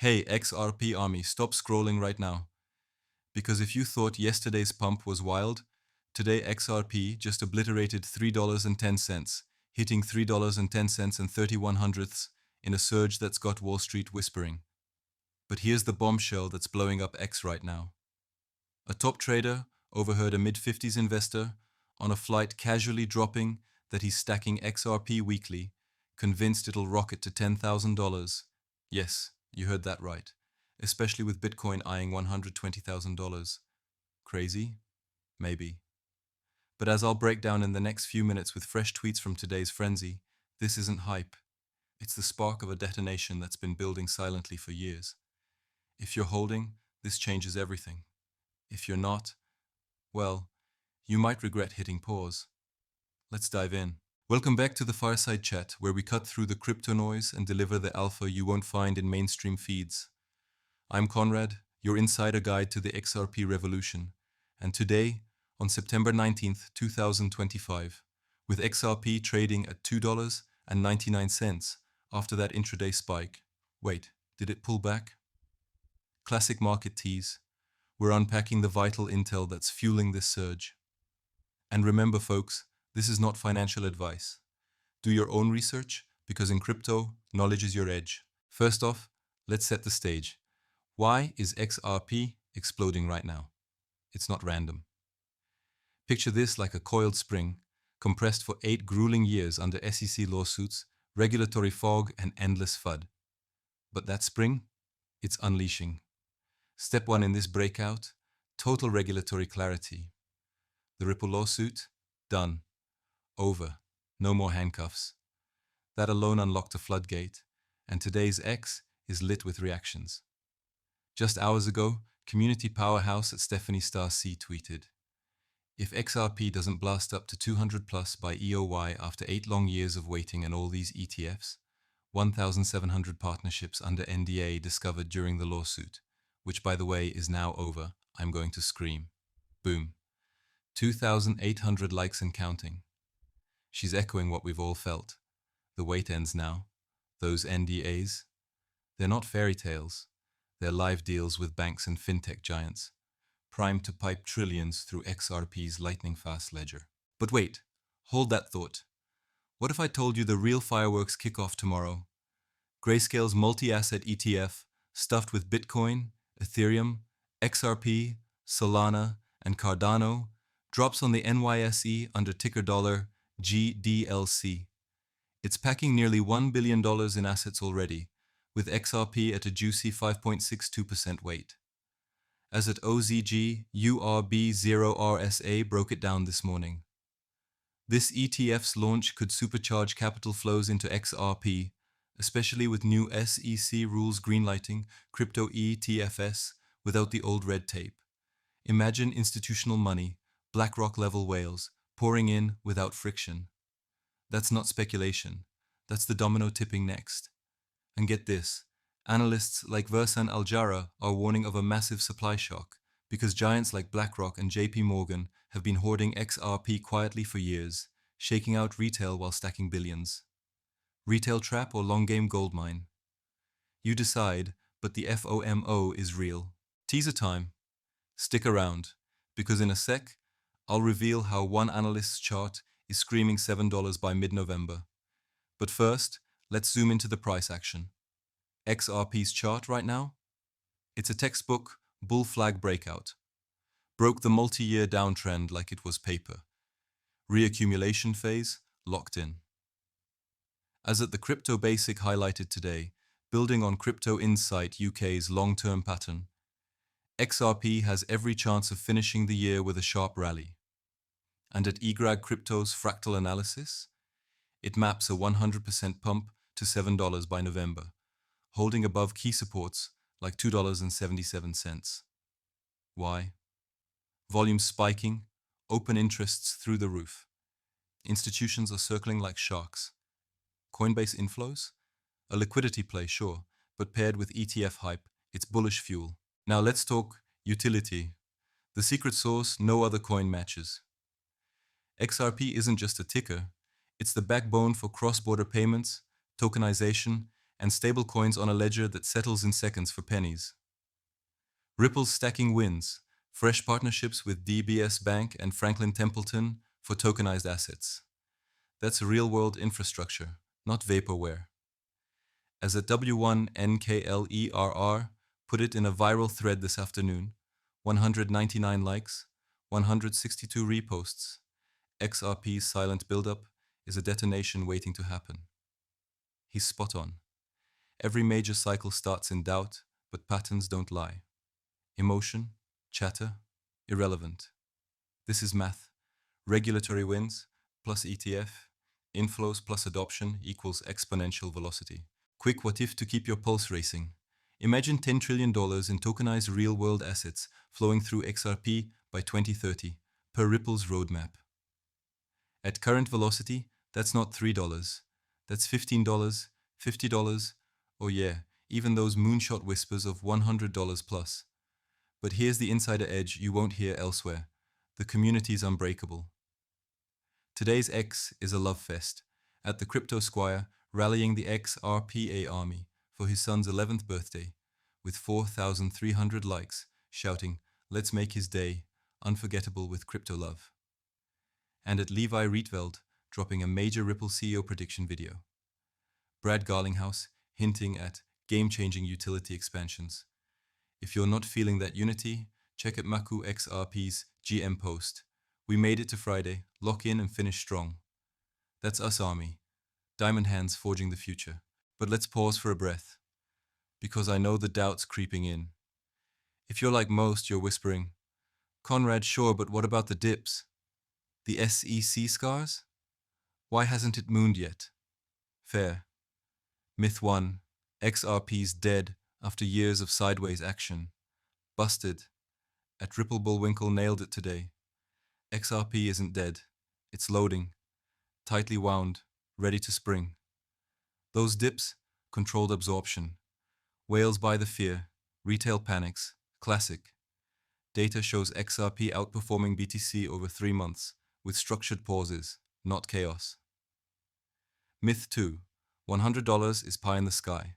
Hey, XRP army, stop scrolling right now. Because if you thought yesterday's pump was wild, today XRP just obliterated $3.10, hitting $3.10 and 31 hundredths in a surge that's got Wall Street whispering. But here's the bombshell that's blowing up X right now. A top trader overheard a mid-50s investor on a flight casually dropping that he's stacking XRP weekly, convinced it'll rocket to $10,000. Yes, you heard that right. Especially with Bitcoin eyeing $120,000. Crazy? Maybe. But as I'll break down in the next few minutes with fresh tweets from today's frenzy, this isn't hype. It's the spark of a detonation that's been building silently for years. If you're holding, this changes everything. If you're not, well, you might regret hitting pause. Let's dive in. Welcome back to the Fireside Chat, where we cut through the crypto noise and deliver the alpha you won't find in mainstream feeds. I'm Conrad, your insider guide to the XRP revolution, and today, on September 19th, 2025, with XRP trading at $2.99 after that intraday spike. Wait, did it pull back? Classic market tease. We're unpacking the vital intel that's fueling this surge. And remember, folks, this is not financial advice. Do your own research, because in crypto, knowledge is your edge. First off, let's set the stage. Why is XRP exploding right now? It's not random. Picture this like a coiled spring, compressed for 8 grueling years under SEC lawsuits, regulatory fog, and endless FUD. But that spring, it's unleashing. Step 1 in this breakout, total regulatory clarity. The Ripple lawsuit, done. Over. No more handcuffs. That alone unlocked a floodgate, and today's X is lit with reactions. Just hours ago, community powerhouse at Stephanie Star C tweeted, "If XRP doesn't blast up to 200 plus by EOY after 8 long years of waiting and all these ETFs, 1,700 partnerships under NDA discovered during the lawsuit, which by the way is now over, I'm going to scream." Boom. 2,800 likes and counting. She's echoing what we've all felt. The wait ends now. Those NDAs, they're not fairy tales. They're live deals with banks and fintech giants, primed to pipe trillions through XRP's lightning-fast ledger. But wait, hold that thought. What if I told you the real fireworks kick off tomorrow? Grayscale's multi-asset ETF, stuffed with Bitcoin, Ethereum, XRP, Solana, and Cardano, drops on the NYSE under ticker dollar GDLC. It's packing nearly $1 billion in assets already, with XRP at a juicy 5.62% weight. As at OZG URB0RSA broke it down this morning. This ETF's launch could supercharge capital flows into XRP, especially with new SEC rules greenlighting crypto ETFs without the old red tape. Imagine institutional money, BlackRock-level whales, pouring in without friction. That's not speculation. That's the domino tipping next. And get this, analysts like Versan Aljara are warning of a massive supply shock because giants like BlackRock and JP Morgan have been hoarding XRP quietly for years, shaking out retail while stacking billions. Retail trap or long game gold mine? You decide, but the FOMO is real. Teaser time. Stick around, because in a sec, I'll reveal how one analyst's chart is screaming $7 by mid-November. But first, let's zoom into the price action. XRP's chart right now? It's a textbook bull flag breakout. Broke the multi-year downtrend like it was paper. Reaccumulation phase locked in. As at the Crypto Basic highlighted today, building on Crypto Insight UK's long-term pattern, XRP has every chance of finishing the year with a sharp rally. And at eGrag Crypto's fractal analysis, it maps a 100% pump to $7 by November, holding above key supports like $2.77. Why? Volume spiking, open interests through the roof. Institutions are circling like sharks. Coinbase inflows? A liquidity play, sure, but paired with ETF hype, it's bullish fuel. Now let's talk utility. The secret sauce no other coin matches. XRP isn't just a ticker, it's the backbone for cross-border payments, tokenization, and stablecoins on a ledger that settles in seconds for pennies. Ripple's stacking wins, fresh partnerships with DBS Bank and Franklin Templeton for tokenized assets. That's real-world infrastructure, not vaporware. As at W1NKLERR put it in a viral thread this afternoon, 199 likes, 162 reposts. XRP's silent buildup is a detonation waiting to happen. He's spot on. Every major cycle starts in doubt, but patterns don't lie. Emotion, chatter, irrelevant. This is math. Regulatory wins plus ETF, inflows plus adoption equals exponential velocity. Quick what if to keep your pulse racing. Imagine $10 trillion in tokenized real-world assets flowing through XRP by 2030, per Ripple's roadmap. At current velocity, that's not $3, that's $15, $50, or yeah, even those moonshot whispers of $100 plus. But here's the insider edge you won't hear elsewhere. The community's unbreakable. Today's X is a love fest, at the Crypto Squire rallying the XRPA army for his son's 11th birthday, with 4,300 likes, shouting, "Let's make his day unforgettable with crypto love." And at Levi Rietveld dropping a major Ripple CEO prediction video. Brad Garlinghouse hinting at game-changing utility expansions. If you're not feeling that unity, check out Maku XRP's GM post. We made it to Friday, lock in and finish strong. That's us, Army. Diamond hands forging the future. But let's pause for a breath, because I know the doubt's creeping in. If you're like most, you're whispering, "Conrad, sure, but what about the dips? The SEC scars? Why hasn't it mooned yet?" Fair. Myth 1. XRP's dead after years of sideways action. Busted. At Ripple Bullwinkle nailed it today. XRP isn't dead. It's loading. Tightly wound, ready to spring. Those dips, controlled absorption. Whales buy the fear, retail panics, classic. Data shows XRP outperforming BTC over 3 months, with structured pauses, not chaos. Myth 2. $100 is pie in the sky.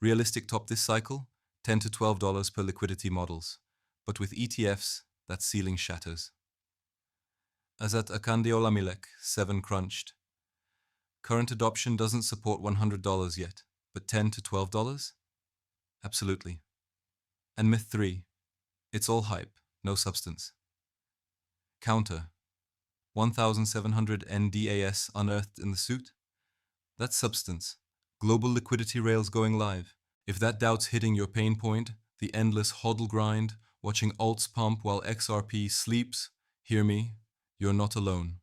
Realistic top this cycle? $10 to $12 per liquidity models. But with ETFs, that ceiling shatters. Azat Akandiolamilek, 7 crunched. Current adoption doesn't support $100 yet, but $10 to $12? Absolutely. And myth 3. It's all hype, no substance. Counter. 1,700 NDAS unearthed in the suit? That's substance. Global liquidity rails going live. If that doubt's hitting your pain point, the endless hodl grind, watching alts pump while XRP sleeps, hear me, you're not alone.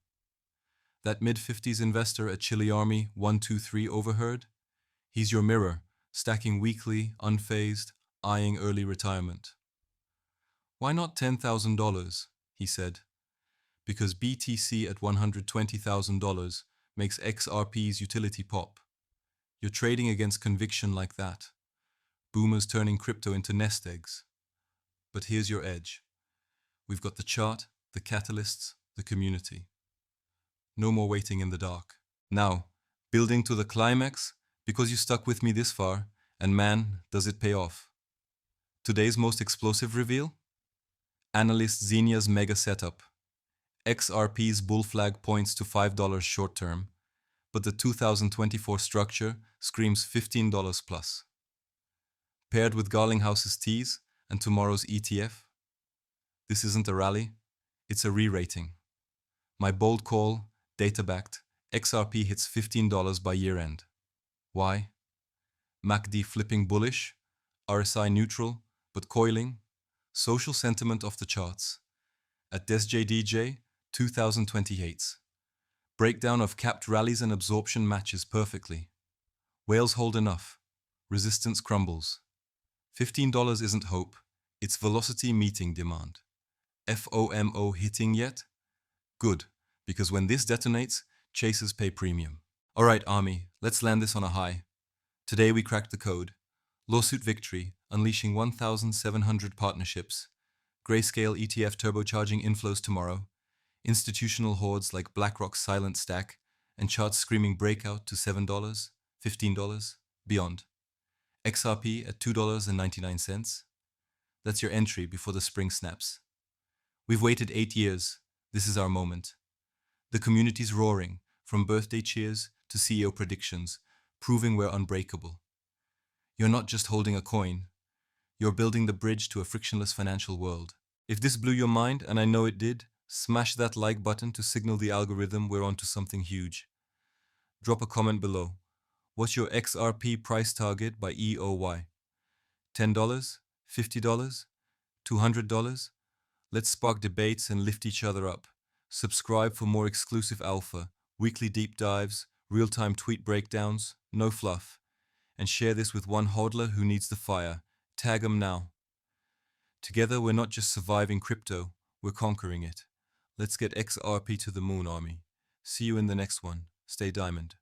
That mid-50s investor at Chile Army 123 overheard? He's your mirror, stacking weekly, unfazed, eyeing early retirement. Why not $10,000? He said. Because BTC at $120,000 makes XRP's utility pop. You're trading against conviction like that. Boomers turning crypto into nest eggs. But here's your edge. We've got the chart, the catalysts, the community. No more waiting in the dark. Now, building to the climax, because you stuck with me this far, and man, does it pay off. Today's most explosive reveal? Analyst Xenia's mega setup. XRP's bull flag points to $5 short term, but the 2024 structure screams $15 plus. Paired with Garlinghouse's tease and tomorrow's ETF, this isn't a rally, it's a re-rating. My bold call, data-backed, XRP hits $15 by year-end. Why? MACD flipping bullish, RSI neutral, but coiling, social sentiment off the charts. At DesJDJ, 2028's. Breakdown of capped rallies and absorption matches perfectly. Whales hold enough. Resistance crumbles. $15 isn't hope, it's velocity meeting demand. FOMO hitting yet? Good, because when this detonates, chasers pay premium. Alright, Army, let's land this on a high. Today we cracked the code. Lawsuit victory, unleashing 1,700 partnerships. Grayscale ETF turbocharging inflows tomorrow. Institutional hordes like BlackRock's silent stack, and charts screaming breakout to $7, $15. beyond. XRP at $2.99. That's your entry before the spring snaps. We've waited 8 years. This is our moment. The community's roaring, from birthday cheers to CEO predictions, proving we're unbreakable. You're not just holding a coin, you're building the bridge to a frictionless financial world. If this blew your mind, and I know it did, smash that like button to signal the algorithm we're onto something huge. Drop a comment below. What's your XRP price target by EOY? $10? $50? $200? Let's spark debates and lift each other up. Subscribe for more exclusive alpha, weekly deep dives, real-time tweet breakdowns, no fluff. And share this with one hodler who needs the fire. Tag 'em now. Together, we're not just surviving crypto, we're conquering it. Let's get XRP to the moon, army. See you in the next one. Stay diamond.